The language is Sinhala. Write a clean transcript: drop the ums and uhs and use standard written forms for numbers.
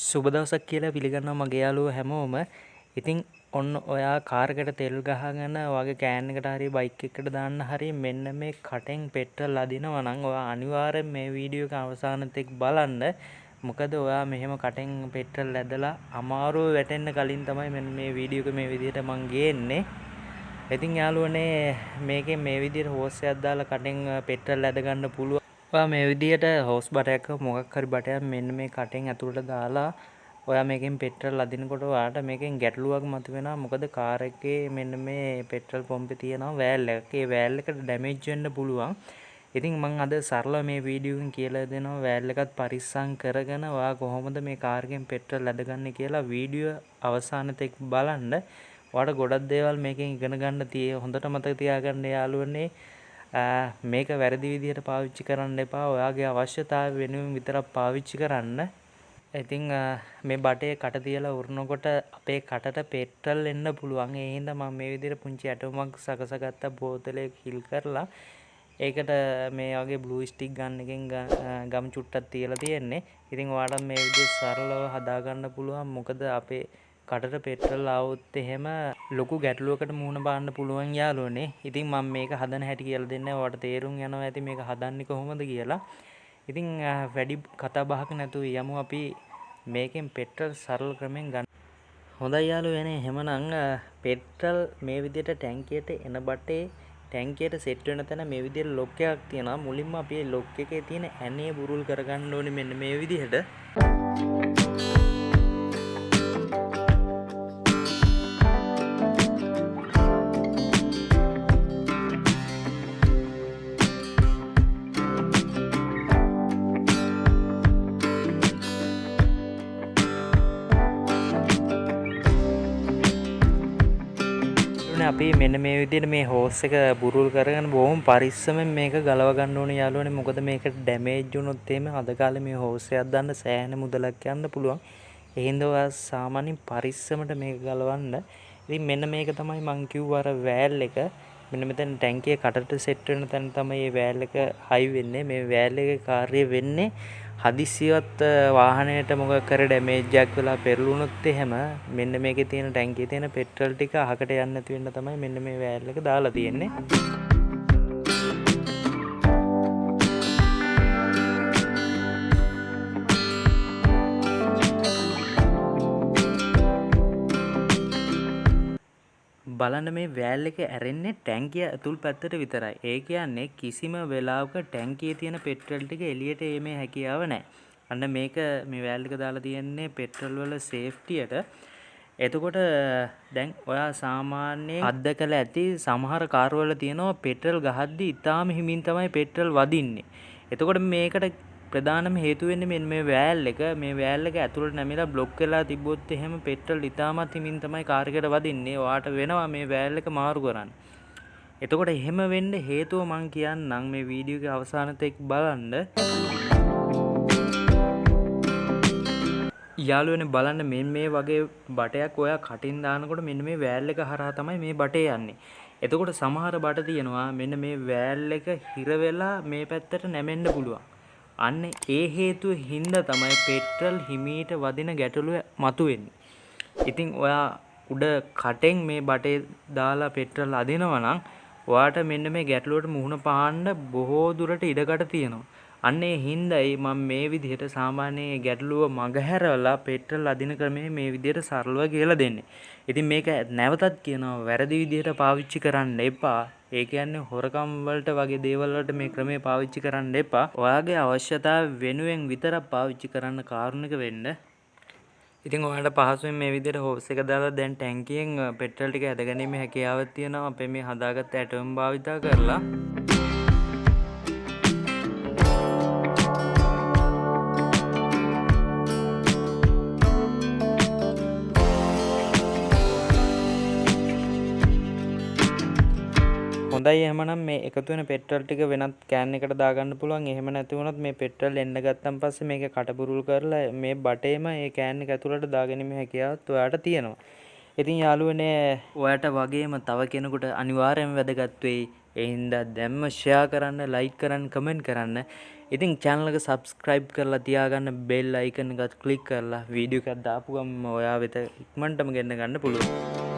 සුබ දවසක් කියලා පිළිගන්නවා මගේ යාළුවෝ හැමෝම. ඉතින් ඔන්න ඔයා කාර් එකට තෙල් ගහගෙන ඔයාගේ කෑන් එකට හරි බයික් එකකට දාන්න හරි මෙන්න මේ කටෙන් පෙට්‍රල් අදිනවා නම් ඔයා අනිවාර්යෙන් මේ වීඩියෝ එක අවසානෙත් එක්ක බලන්න. මොකද ඔයා මෙහෙම කටෙන් පෙට්‍රල් ඇදලා අමාරුව වැටෙන්න කලින් තමයි මෙන්න මේ වීඩියෝ එක මේ විදිහට මං ගේන්නේ. ඉතින් යාළුවනේ මේකෙන් මේ විදිහට හෝස් එකක් දාලා කටෙන් පෙට්‍රල් ඇද ගන්න පුළුවන්. ඔයා මේ විදිහට හෝස් බටයක් මොකක් හරි බටයක් මෙන්න මේ කටෙන් ඇතුළට දාලා ඔයා මේකෙන් පෙට්‍රල් අදිනකොට ඔයාට මේකෙන් ගැටලුවක් මතුවෙනවා. මොකද කාර් එකේ මෙන්න මේ පෙට්‍රල් පොම්පේ තියෙනවා වෑල් එකක්. ඒ වෑල් එකට ඩැමේජ් වෙන්න පුළුවන්. ඉතින් මම අද සරලව මේ වීඩියෝ එකෙන් කියලා දෙනවා වෑල් එකත් පරිස්සම් කරගෙන ඔයා කොහොමද මේ කාර් එකෙන් පෙට්‍රල් අදගන්නේ කියලා වීඩියෝ අවසානෙත් එක්ක බලන්න. ඔයාට ගොඩක් දේවල් මේකෙන් ඉගෙන ගන්න තියෙයි. හොඳට මතක තියාගන්න යාළුවනේ. මේක වැරදි විදිහට පාවිච්චි කරන්න එපා. ඔයාගේ අවශ්‍යතාවය වෙනුවෙන් විතරක් පාවිච්චි කරන්න. ඉතින් මේ බටේ කට තියලා උරනකොට අපේ කටට පෙට්‍රල් එන්න පුළුවන්. ඒ හින්දා මම මේ විදිහට පුංචි ඇටුමක් සකසගත්ත බෝතලයක හිල් කරලා ඒකට මේ වගේ බ්ලූ ස්ටික් ගන්න එකෙන් ගම් චුට්ටක් තියලා තියෙන්නේ. ඉතින් ඔයාලට මේ විදිහට සරලව හදා ගන්න පුළුවන්. මොකද අපේ කටට පෙට්‍රල් આવොත් එහෙම ලොකු ගැටලුවකට මුහුණ පාන්න පුළුවන් යාළුවනේ. ඉතින් මම මේක හදන හැටි කියලා දෙන්නේ. ඔයාලට තේරුම් යනවා ඇති මේක හදන්නේ කොහොමද කියලා. ඉතින් වැඩි කතා බහක් නැතුව යමු අපි මේකෙන් පෙට්‍රල් සරල ක්‍රමෙන් ගන්න. හොඳයි යාළුවනේ. එහෙමනම් පෙට්‍රල් මේ විදිහට ටැංකියට එන බටේ ටැංකියට සෙට් වෙන තැන මේ විදිහට ලොක් එකක් තියෙනවා. මුලින්ම අපි ලොක් එකේ තියෙන ඇනේ බුරුල් කරගන්න ඕනේ මෙන්න මේ විදිහට. අපි මෙන්න මේ විදිහට මේ හෝස් එක බුරුල් කරගෙන බොහොම පරිස්සමෙන් මේක ගලව ගන්න ඕනේ යාළුවනේ. මොකද මේක ඩැමේජ් වුණොත් එහෙම අද කාලේ මේ හෝස් එකක් දාන්න සෑහෙන මුදලක් යන්න පුළුවන්. ඒ හින්දා ඔයා සාමාන්‍යයෙන් පරිස්සමට මේක ගලවන්න. ඉතින් මෙන්න මේක තමයි මං කිව්ව අර වෑල් එක. මෙන්න මෙතන ටැංකිය කටට සෙට් වෙන තැන තමයි මේ වෑල් එක හයි වෙන්නේ. මේ වෑල් එකේ කාර්යය වෙන්නේ හදිසියවත් වාහනයට මොකක් කර ඩැමේජ් එකක් වෙලා පෙරළුනොත් එහෙම මෙන්න මේකේ තියෙන ටැංකියේ තියෙන පෙට්‍රල් ටික අහකට යන්නේ නැති වෙන්න තමයි මෙන්න මේ වෑල් එක දාලා තියෙන්නේ. බලන්න මේ වෑල් එක ඇරෙන්නේ ටැංකිය ඇතුල් පැත්තට විතරයි. ඒ කියන්නේ කිසිම වෙලාවක ටැංකියේ තියෙන පෙට්‍රල් ටික එළියට එීමේ හැකියාව නැහැ. අන්න මේක මේ වෑල් එක දාලා තියෙන්නේ පෙට්‍රල් වල සේෆ්ටියට. එතකොට දැන් ඔයා සාමාන්‍යයෙන් අත්දකලා ඇති සමහර කාර් වල තියෙනවා පෙට්‍රල් ගහද්දි ඉතාලම හිමින් තමයි පෙට්‍රල් වදින්නේ. එතකොට මේකට ප්‍රධානම හේතුව වෙන්නේ මෙන්න මේ වෑල් එක. මේ වෑල් එක ඇතුළට නැමිලා බ්ලොක් වෙලා තිබ්බොත් එහෙම පෙට්‍රල් ඉතාමත් හිමින් තමයි කාර් එකට වදින්නේ. ඔයාට වෙනවා මේ වෑල් එක මාරු කරන්න. එතකොට එහෙම වෙන්න හේතුව මං කියන්නම් මේ වීඩියෝ එකේ අවසානත් එක්ක බලන්න. යාළුවනේ බලන්න මේ වගේ බටයක් ඔයා කටින් දානකොට මෙන්න මේ වෑල් එක හරහා තමයි මේ බටේ යන්නේ. එතකොට සමහර බට තියෙනවා මෙන්න මේ වෑල් එක හිර වෙලා මේ පැත්තට නැමෙන්න පුළුවන්. අන්න ඒ හේතුව හින්දා තමයි පෙට්‍රල් හිමීට වදින ගැටලුව මතුවෙන්නේ. ඉතින් ඔයා උඩ කටෙන් මේ බටේ දාලා පෙට්‍රල් අදිනවා නම් ඔයාට මෙන්න මේ ගැටලුවට මුහුණ පාන්න බොහෝ දුරට ඉඩකඩ තියෙනවා. අන්න ඒ හින්දායි මම මේ විදිහට සාමාන්‍ය ගැටලුව මගහැරලා පෙට්‍රල් අදින ක්‍රමය මේ විදිහට සරලව කියලා දෙන්නේ. ඉතින් මේක නැවතත් කියනවා වැරදි විදිහට පාවිච්චි කරන්න එපා. ඒ කියන්නේ හොරකම් වලට වගේ දේවල් වලට මේ ක්‍රමය පාවිච්චි කරන්න එපා. ඔයාගේ අවශ්‍යතාව වෙනුවෙන් විතරක් පාවිච්චි කරන්න කාරුණික වෙන්න. ඉතින් ඔයාලට පහසුවෙන් මේ විදිහට හෝස් එක දාලා දැන් ටැංකියෙන් පෙට්‍රල් ටික ඇදගැනීමේ හැකියාවක් තියෙනවා අපේ මේ හදාගත්ත ඇටෝම් භාවිතා කරලා. හොඳයි එහෙමනම් මේ එකතු වෙන පෙට්‍රල් ටික වෙනත් කෑන් එකට දාගන්න පුළුවන්. එහෙම නැති වුණොත් මේ පෙට්‍රල් එන්න ගත්තන් පස්සේ මේක කටබුරුල් කරලා මේ බටේම ඒ කෑන් එක ඇතුළට දාගැනීමේ හැකියාවත් ඔයාට තියෙනවා. ඉතින් යාළුවනේ ඔයාට වගේම තව කෙනෙකුට අනිවාර්යයෙන්ම වැදගත් වෙයි ඒ හින්දා දැම්ම ෂෙයා කරන්න, ලයික් කරන්න, කමෙන්ට් කරන්න. ඉතින් channel එක subscribe කරලා තියාගන්න, bell icon එකත් click කරලා වීඩියෝ එකක් දාපු ගමන් ඔයා වෙත ඉක්මනටම ගෙන්න ගන්න පුළුවන්.